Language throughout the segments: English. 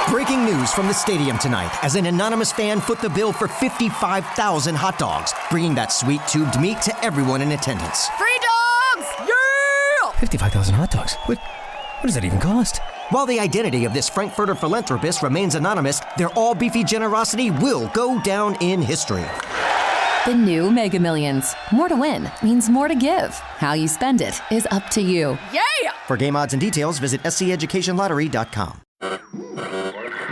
Breaking news from the stadium tonight as an anonymous fan foot the bill for 55,000 hot dogs, bringing that sweet tubed meat to everyone in attendance. Free dogs! Yeah! 55,000 hot dogs? What does that even cost? While the identity of this Frankfurter philanthropist remains anonymous, their all-beefy generosity will go down in history. The new Mega Millions. More to win means more to give. How you spend it is up to you. Yeah! For game odds and details, visit sceducationlottery.com.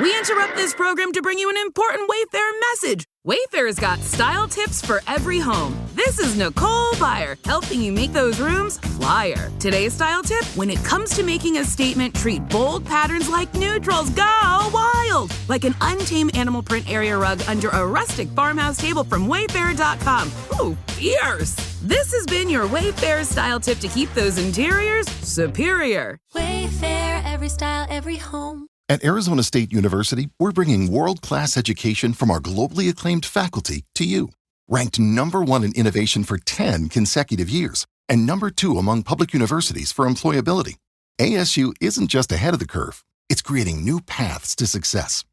We interrupt this program to bring you an important Wayfair message. Wayfair's got style tips for every home. This is Nicole Byer, helping you make those rooms flyer. Today's style tip, when it comes to making a statement, treat bold patterns like neutrals. Go wild! Like an untamed animal print area rug under a rustic farmhouse table from Wayfair.com. Ooh, fierce! This has been your Wayfair style tip to keep those interiors superior. Wayfair, every style, every home. At Arizona State University, we're bringing world-class education from our globally acclaimed faculty to you. Ranked #1 in innovation for 10 consecutive years and #2 among public universities for employability, ASU isn't just ahead of the curve. It's creating new paths to success.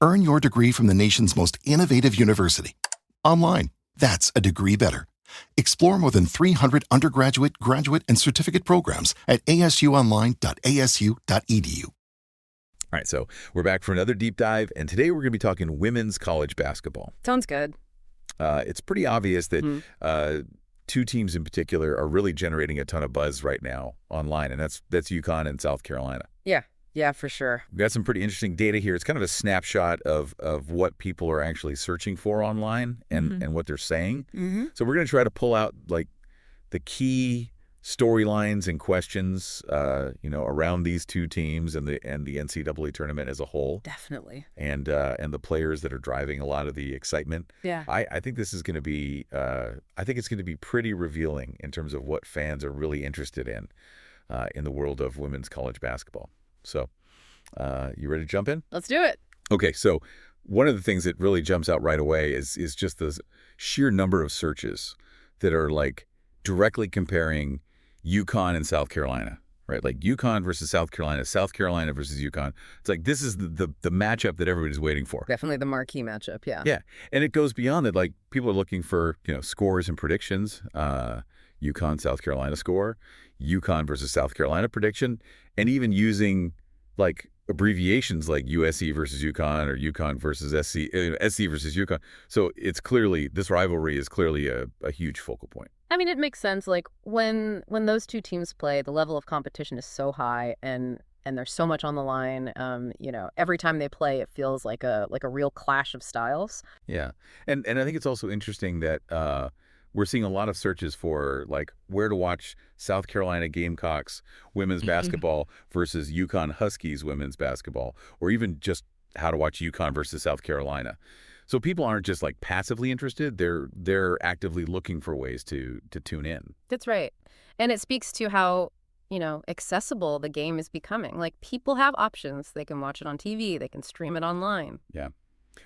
Earn your degree from the nation's most innovative university. Online, that's a degree better. Explore more than 300 undergraduate, graduate, and certificate programs at asuonline.asu.edu. All right, so we're back for another deep dive, and today we're going to be talking women's college basketball. Sounds good. It's pretty obvious that two teams in particular are really generating a ton of buzz right now online, and that's UConn and South Carolina. Yeah, for sure. We've got some pretty interesting data here. It's kind of a snapshot of what people are actually searching for online and what they're saying. So we're going to try to pull out like the key storylines and questions, around these two teams and the NCAA tournament as a whole. Definitely. And the players that are driving a lot of the excitement. Yeah. I think this is going to be. I think it's going to be pretty revealing in terms of what fans are really interested in the world of women's college basketball. So, you ready to jump in? Let's do it. Okay. So, one of the things that really jumps out right away is just the sheer number of searches that are like directly comparing UConn and South Carolina, right? Like UConn versus South Carolina versus UConn. It's like this is the matchup that everybody's waiting for. Definitely the marquee matchup, yeah. Yeah, and it goes beyond that. Like people are looking for scores and predictions. UConn South Carolina score, UConn versus South Carolina prediction, and even using like abbreviations like USC versus UConn or UConn versus SC, SC versus UConn. So it's clearly, this rivalry is clearly a huge focal point. I mean, it makes sense. Like when those two teams play, the level of competition is so high and there's so much on the line. Every time they play, it feels like a real clash of styles. Yeah. And I think it's also interesting that we're seeing a lot of searches for like where to watch South Carolina Gamecocks women's basketball versus UConn Huskies women's basketball, or even just how to watch UConn versus South Carolina. So people aren't just like passively interested; they're actively looking for ways to tune in. That's right, and it speaks to how accessible the game is becoming. Like people have options; they can watch it on TV, they can stream it online. Yeah.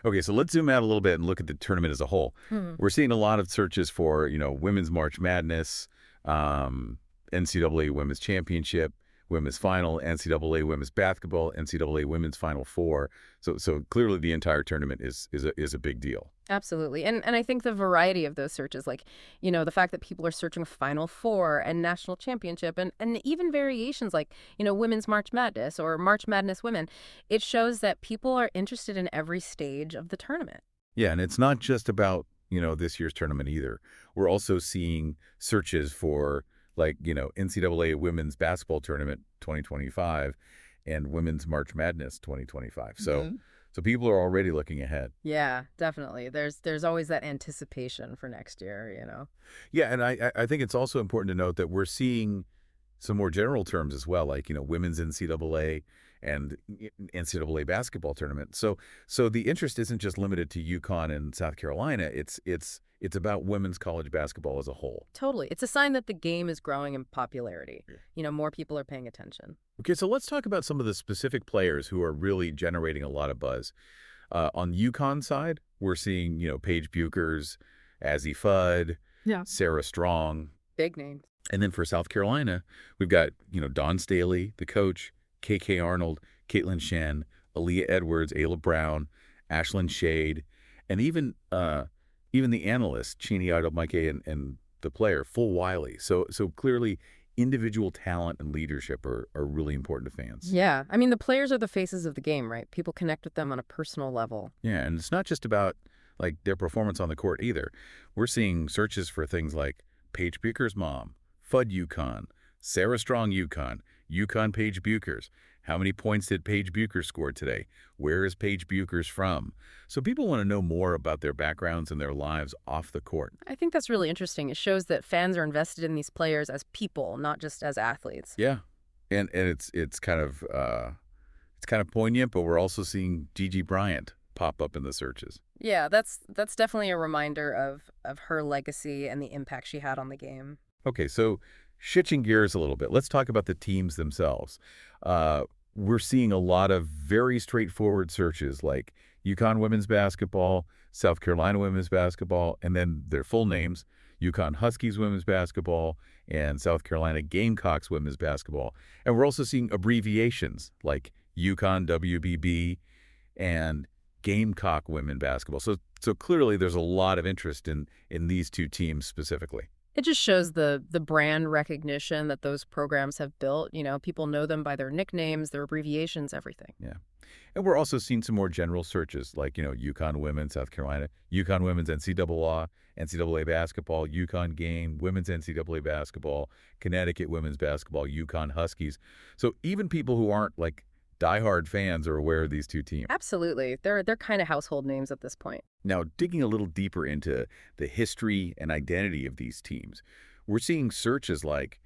Okay, so let's zoom out a little bit and look at the tournament as a whole. We're seeing a lot of searches for women's March Madness, NCAA Women's Championship, Women's Final, NCAA Women's Basketball, NCAA Women's Final Four. So clearly the entire tournament is a big deal. Absolutely. And I think the variety of those searches, like, the fact that people are searching Final Four and National Championship and even variations like, Women's March Madness or March Madness Women, it shows that people are interested in every stage of the tournament. Yeah, and it's not just about, this year's tournament either. We're also seeing searches for like, NCAA Women's Basketball Tournament 2025 and Women's March Madness 2025. So people are already looking ahead. Yeah, definitely. There's always that anticipation for next year, Yeah, and I think it's also important to note that we're seeing some more general terms as well, like, women's NCAA and NCAA basketball tournament. So the interest isn't just limited to UConn and South Carolina. It's about women's college basketball as a whole. Totally. It's a sign that the game is growing in popularity. More people are paying attention. Okay, so let's talk about some of the specific players who are really generating a lot of buzz. On UConn side, we're seeing, Paige Buchers, Azzi Fudd, Sarah Strong. Big names. And then for South Carolina, we've got, Dawn Staley, the coach, KK Arnold, Caitlin Shen, Aaliyah Edwards, Ayla Brown, Ashlyn Shade, and even the analyst, Cheney Idol-Mike, and the player, Full Wiley. So clearly, individual talent and leadership are really important to fans. Yeah. I mean, the players are the faces of the game, right? People connect with them on a personal level. Yeah, and it's not just about like their performance on the court either. We're seeing searches for things like Paige Bucher's mom, FUD UConn, Sarah Strong UConn Paige Buchers. How many points did Paige Bucher score today? Where is Paige Buchers from? So people want to know more about their backgrounds and their lives off the court. I think that's really interesting. It shows that fans are invested in these players as people, not just as athletes. Yeah, and it's kind of poignant, but we're also seeing Gigi Bryant pop up in the searches. Yeah, that's definitely a reminder of her legacy and the impact she had on the game. Okay, so switching gears a little bit, let's talk about the teams themselves. We're seeing a lot of very straightforward searches like UConn women's basketball, South Carolina women's basketball, and then their full names, UConn Huskies women's basketball and South Carolina Gamecocks women's basketball. And we're also seeing abbreviations like UConn WBB and Gamecock women basketball. So clearly there's a lot of interest in these two teams specifically. It just shows the brand recognition that those programs have built. You know, people know them by their nicknames, their abbreviations, everything. Yeah. And we're also seeing some more general searches like, UConn women's, South Carolina, UConn women's NCAA basketball, UConn game, women's NCAA basketball, Connecticut women's basketball, UConn Huskies. So even people who aren't like diehard fans are aware of these two teams. Absolutely. They're kind of household names at this point. Now, digging a little deeper into the history and identity of these teams, we're seeing searches like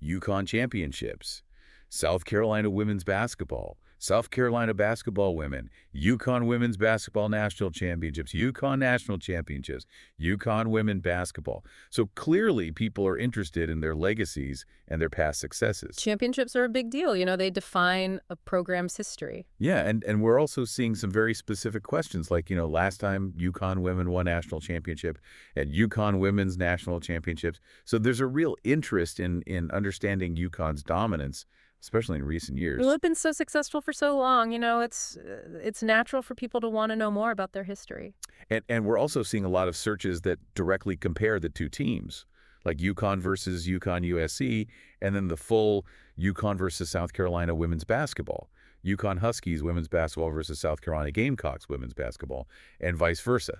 UConn championships, South Carolina women's basketball, South Carolina basketball women, UConn women's basketball national championships, UConn national championships, UConn women basketball. So clearly people are interested in their legacies and their past successes. Championships are a big deal. You know, they define a program's history. Yeah, and we're also seeing some very specific questions like, last time UConn women won national championship and UConn women's national championships. So there's a real interest in understanding UConn's dominance, especially in recent years. Well, it's been so successful for so long. It's natural for people to want to know more about their history. And we're also seeing a lot of searches that directly compare the two teams, like UConn versus UConn USC, and then the full UConn versus South Carolina women's basketball, UConn Huskies women's basketball versus South Carolina Gamecocks women's basketball, and vice versa.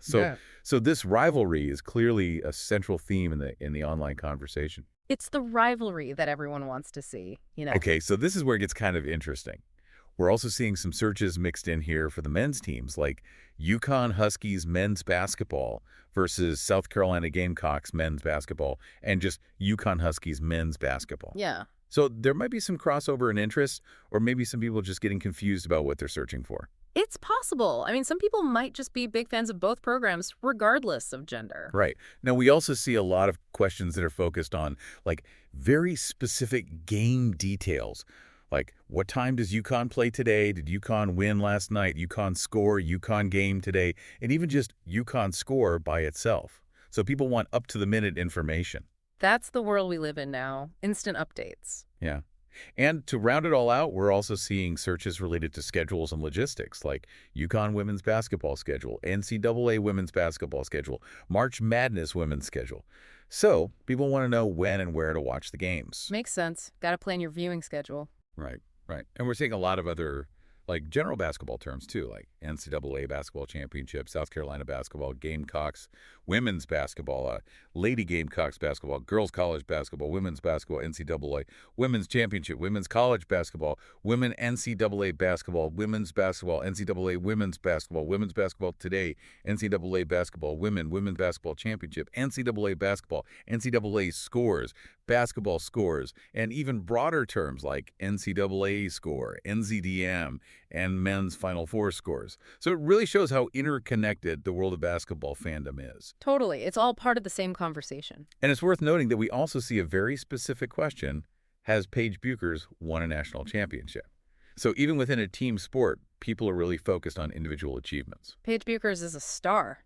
So this rivalry is clearly a central theme in the online conversation. It's the rivalry that everyone wants to see, Okay, so this is where it gets kind of interesting. We're also seeing some searches mixed in here for the men's teams, like UConn Huskies men's basketball versus South Carolina Gamecocks men's basketball, and just UConn Huskies men's basketball. Yeah. So there might be some crossover in interest, or maybe some people just getting confused about what they're searching for. It's possible. I mean, some people might just be big fans of both programs, regardless of gender. Right. Now, we also see a lot of questions that are focused on, like, very specific game details. Like, what time does UConn play today? Did UConn win last night? UConn score, UConn game today? And even just UConn score by itself. So people want up-to-the-minute information. That's the world we live in now. Instant updates. Yeah. And to round it all out, we're also seeing searches related to schedules and logistics, like UConn women's basketball schedule, NCAA women's basketball schedule, March Madness women's schedule. So people want to know when and where to watch the games. Makes sense. Got to plan your viewing schedule. Right. And we're seeing a lot of other, like, general basketball terms, too, like NCAA basketball championship, South Carolina basketball, Gamecocks, women's basketball, Lady Gamecocks basketball, girls college basketball, women's basketball, NCAA, women's championship, women's college basketball, women NCAA basketball, women's basketball, NCAA women's basketball today, NCAA basketball, women's basketball championship, NCAA basketball, NCAA scores, basketball scores, and even broader terms like NCAA score, NZDM, and men's Final Four scores. So it really shows how interconnected the world of basketball fandom is. Totally. It's all part of the same conversation. And it's worth noting that we also see a very specific question: has Paige Buchers won a national championship? So even within a team sport, people are really focused on individual achievements. Paige Buchers is a star,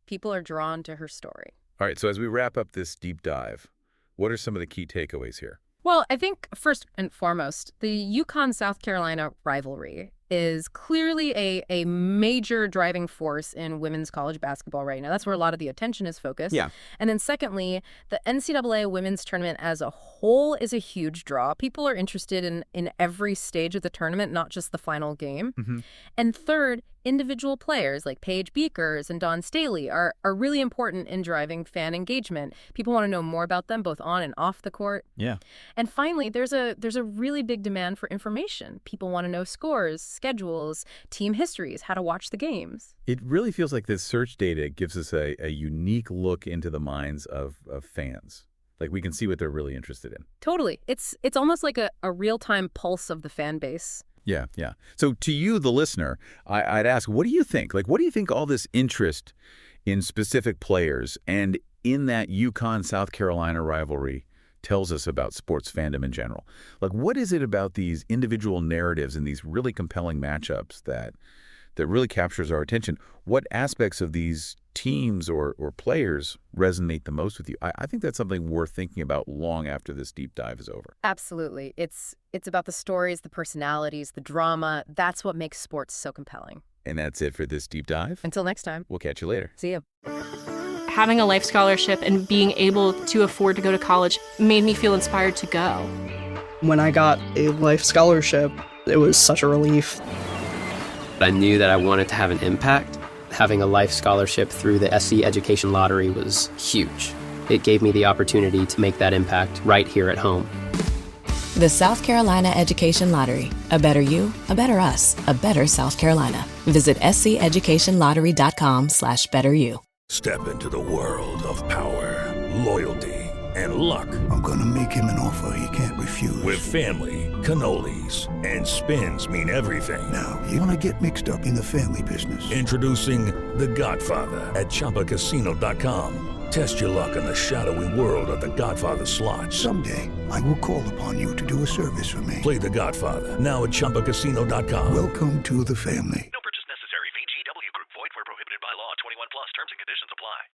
People are drawn to her story. All right, so as we wrap up this deep dive, what are some of the key takeaways here? Well, I think first and foremost, the UConn-South Carolina rivalry is clearly a major driving force in women's college basketball right now. That's where a lot of the attention is focused. Yeah. And then secondly, the NCAA women's tournament as a whole is a huge draw. People are interested in every stage of the tournament, not just the final game. Mm-hmm. And third, individual players like Paige Beakers and Dawn Staley are really important in driving fan engagement. People want to know more about them both on and off the court. Yeah. And finally, there's a really big demand for information. People want to know scores, schedules, team histories, how to watch the games. It really feels like this search data gives us a unique look into the minds of fans. Like we can see what they're really interested in. Totally. It's almost like a real-time pulse of the fan base. Yeah, yeah. So to you, the listener, I'd ask, what do you think? Like, what do you think all this interest in specific players and in that UConn-South Carolina rivalry tells us about sports fandom in general? Like, what is it about these individual narratives and these really compelling matchups that really captures our attention? What aspects of these teams or players resonate the most with you? I think that's something worth thinking about long after this deep dive is over. Absolutely. It's about the stories, the personalities, the drama. That's what makes sports so compelling. And that's it for this deep dive. Until next time. We'll catch you later. See you. Having a life scholarship and being able to afford to go to college made me feel inspired to go. When I got a life scholarship, it was such a relief. I knew that I wanted to have an impact. Having a life scholarship through the SC Education Lottery was huge. It gave me the opportunity to make that impact right here at home. The South Carolina Education Lottery. A better you, a better us, a better South Carolina. Visit sceducationlottery.com/betteryou. Step into the world of power, loyalty, and luck. I'm gonna make him an offer he can't refuse. With family, cannolis, and spins mean everything. Now, you wanna get mixed up in the family business. Introducing The Godfather at ChumbaCasino.com. Test your luck in the shadowy world of The Godfather slot. Someday, I will call upon you to do a service for me. Play The Godfather now at ChumbaCasino.com. Welcome to the family.